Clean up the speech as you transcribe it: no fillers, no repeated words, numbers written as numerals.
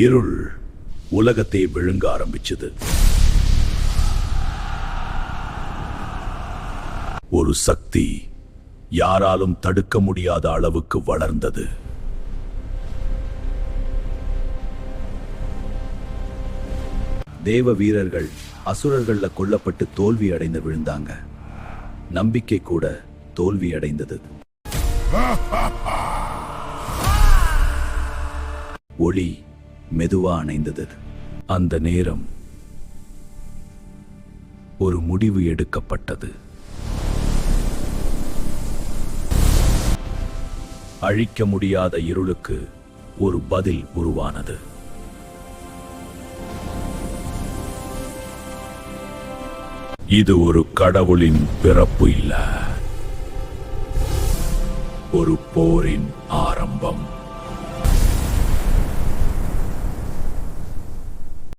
இருள் உலகத்தை விழுங்க ஆரம்பிச்சது. ஒரு சக்தி யாராலும் தடுக்க முடியாத அளவுக்கு வளர்ந்தது. தேவ வீரர்கள் அசுரர்கள்ல கொல்லப்பட்டு தோல்வி அடைந்து விழுந்தாங்க. நம்பிக்கை கூட தோல்வி அடைந்தது. ஒளி மெதுவா அணைந்தது. அந்த நேரம் ஒரு முடிவு எடுக்கப்பட்டது. அழிக்க முடியாத இருளுக்கு ஒரு பதில் உருவானது. இது ஒரு கடவுளின் பிறப்பு இல்ல, ஒரு போரின் ஆரம்பம்.